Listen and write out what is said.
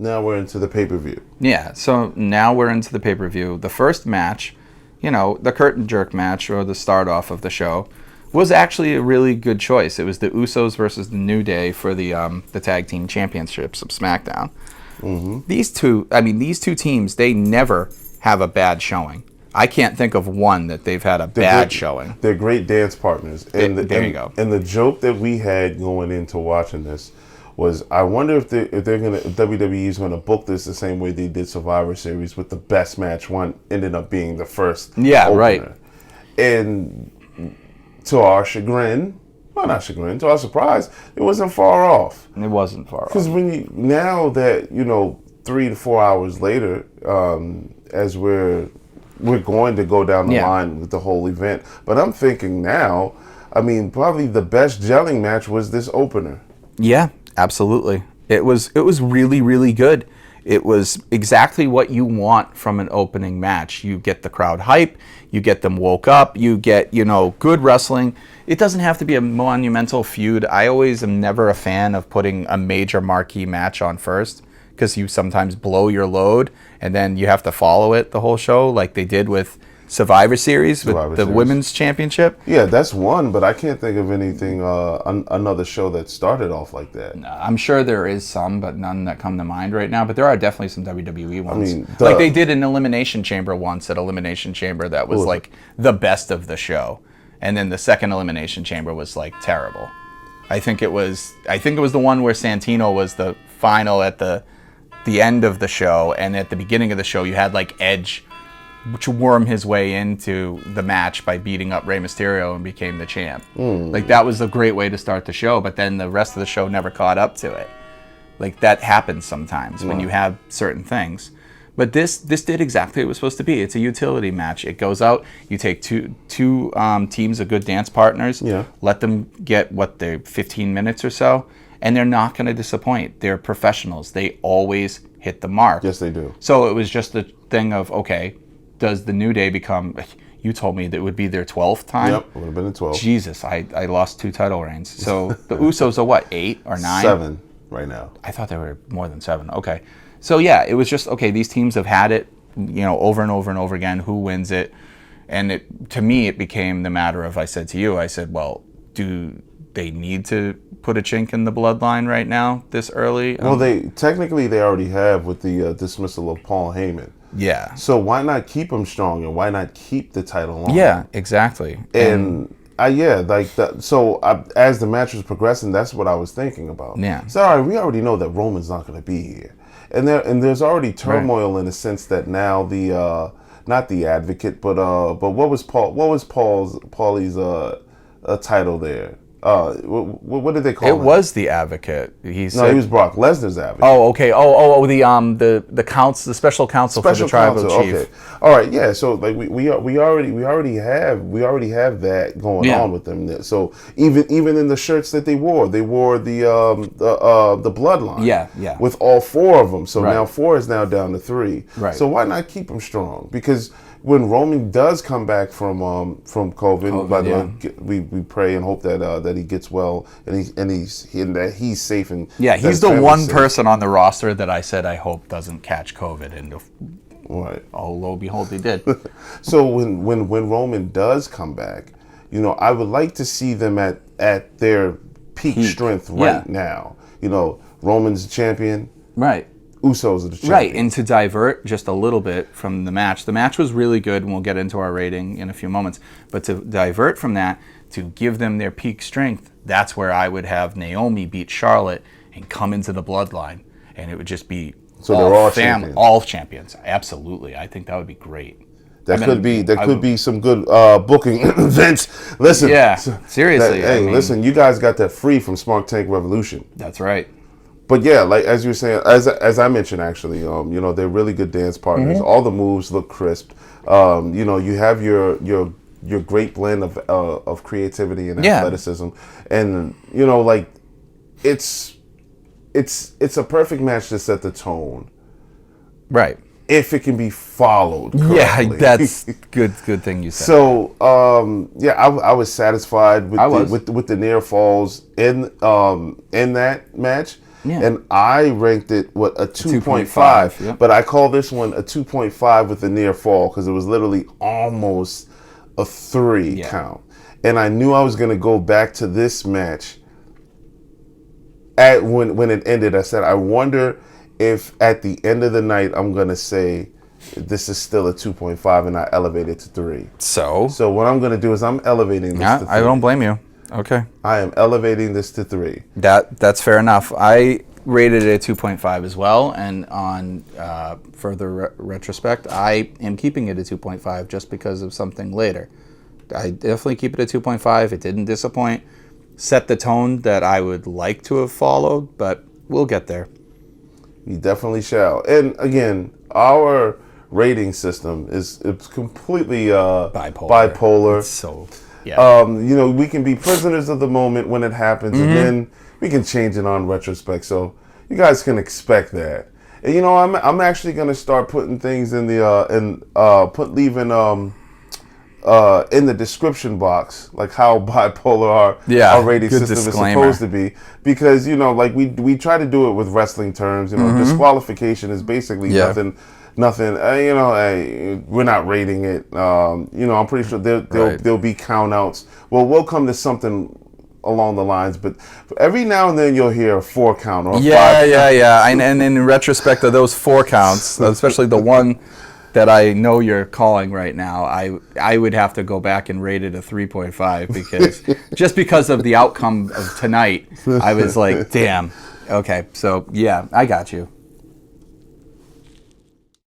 Now we're into the pay-per-view. Yeah, so now we're into the pay-per-view. The first match, the curtain jerk match or the start off of the show, was actually a really good choice. It was the Usos versus the New Day for the tag team championships of SmackDown. Mm-hmm. These two teams, they never have a bad showing. I can't think of one that they've had a bad showing. They're great dance partners. There you go. And the joke that we had going into watching this was, I wonder if WWE is gonna book this the same way they did Survivor Series, with the best match one ended up being the first opener. Right. And to our chagrin, well, not chagrin, to our surprise, it wasn't far off. It wasn't far off. Because now that 3 to 4 hours later, as we're going to go down the line with the whole event, but I'm thinking now, probably the best gelling match was this opener. Yeah, absolutely. It was really, really good. It was exactly what you want from an opening match. You get the crowd hype, you get them woke up, you get, good wrestling. It doesn't have to be a monumental feud. I always am never a fan of putting a major marquee match on first, because you sometimes blow your load and then you have to follow it the whole show, like they did with Survivor Series with the Women's Championship. Yeah, that's one, but I can't think of anything, another show that started off like that. I'm sure there is some, but none that come to mind right now. But there are definitely some WWE ones. Like they did an Elimination Chamber once at Elimination Chamber that was like the best of the show. And then the second Elimination Chamber was like terrible. I think it was the one where Santino was the final at the end of the show, and at the beginning of the show you had like Edge to worm his way into the match by beating up Rey Mysterio and became the champ. Like that was a great way to start the show, but then the rest of the show never caught up to it. Like that happens sometimes when you have certain things. But this did exactly what it was supposed to be. It's a utility match. It goes out, you take two teams of good dance partners, let them get they're 15 minutes or so, and they're not going to disappoint. They're professionals. They always hit the mark. Yes, they do. So it was just a thing of, okay, does the New Day become... You told me that it would be their 12th time? Yep, it would have been the 12th. Jesus, I lost 2 title reigns. So the Usos are what, 8 or 9? 7 right now. I thought they were more than 7. Okay. So yeah, it was just, okay, these teams have had it, over and over and over again. Who wins it? And to me, it became the matter of, I said, well, do they need to put a chink in the bloodline right now this early? Well, they already have with the dismissal of Paul Heyman. Yeah. So why not keep him strong, and why not keep the title on? Yeah, exactly. And as the match was progressing, that's what I was thinking about. Yeah. So all right, we already know that Roman's not going to be here, and there's already turmoil in the sense that now the not the Advocate, but what was Paulie's title there? What did they call him? It was the Advocate. He was Brock Lesnar's Advocate. Oh, okay. The special counsel for the tribal chief. Okay. All right. Yeah. So like we already have that going on with them. So even in the shirts that they wore the bloodline. Yeah. With all 4 of them. So now 4 is now down to 3. Right. So why not keep them strong? Because when Roman does come back from COVID, by the way, we pray and hope that he gets well and he's safe and he's the one person on the roster that I said I hope doesn't catch COVID, and right. Oh, lo and behold, he did. So when Roman does come back, I would like to see them at their peak strength now. Roman's the champion, right? Usos are the champion. Right, and to divert just a little bit from the match was really good, and we'll get into our rating in a few moments, but to divert from that, to give them their peak strength, that's where I would have Naomi beat Charlotte and come into the bloodline, and it would just be all champions. Absolutely, I think that would be great. That could be some good booking. Vince, listen. Yeah, seriously. Listen, you guys got that free from Smarktank Revolution. That's right. But yeah, like as you were saying, as I mentioned, actually, they're really good dance partners. Mm-hmm. All the moves look crisp. You have your great blend of creativity and athleticism, and it's a perfect match to set the tone. Right. If it can be followed correctly. Yeah, that's good thing you said. So, I was satisfied with the near falls in that match. Yeah. And I ranked it, a 2.5. 2.5, yep. But I call this one a 2.5 with a near fall because it was literally almost a 3 count. And I knew I was going to go back to this match when it ended. I said, I wonder if at the end of the night I'm going to say this is still a 2.5 and I elevate it to 3. So what I'm going to do is I'm elevating this to 3. I don't blame you. Okay. I am elevating this to 3. That's fair enough. I rated it a 2.5 as well, and on further retrospect, I am keeping it a 2.5 just because of something later. I definitely keep it a 2.5. It didn't disappoint. Set the tone that I would like to have followed, but we'll get there. You definitely shall. And again, our rating system it's completely bipolar. So, yeah. We can be prisoners of the moment when it happens, and then we can change it on retrospect. So you guys can expect that. And I'm actually gonna start putting things in the leaving in the description box, like how bipolar our rating system disclaimer. Is supposed to be, because like we try to do it with wrestling terms. Disqualification is basically nothing. We're not rating it. I'm pretty sure there'll be count outs. Well, we'll come to something along the lines, but every now and then you'll hear a 4 count or a 5 count. Yeah. And in retrospect of those 4 counts, especially the one that I know you're calling right now, I would have to go back and rate it a 3.5 because just because of the outcome of tonight, I was like, damn. Okay, so yeah, I got you.